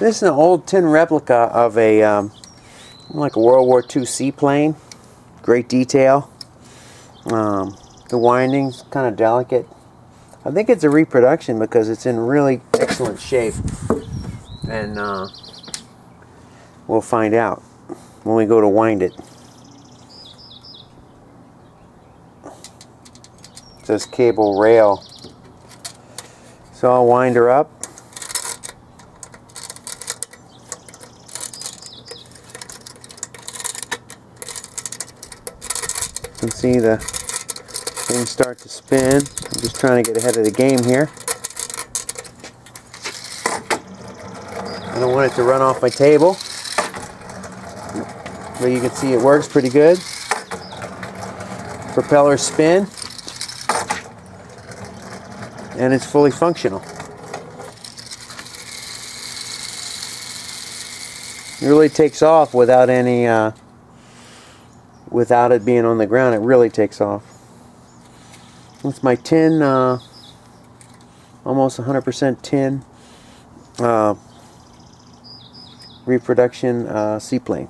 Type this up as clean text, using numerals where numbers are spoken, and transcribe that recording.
This is an old tin replica of a like a World War II seaplane. Great detail. The winding's kind of delicate. I think it's a reproduction because it's in really excellent shape, and we'll find out when we go to wind it. It says cable rail. So I'll wind her up. You can see the thing start to spin. I'm just trying to get ahead of the game here. I don't want it to run off my table, but you can see it works pretty good. Propeller spin, and it's fully functional. It really takes off without any without it being on the ground. It really takes off. It's my tin, almost 100% tin reproduction seaplane.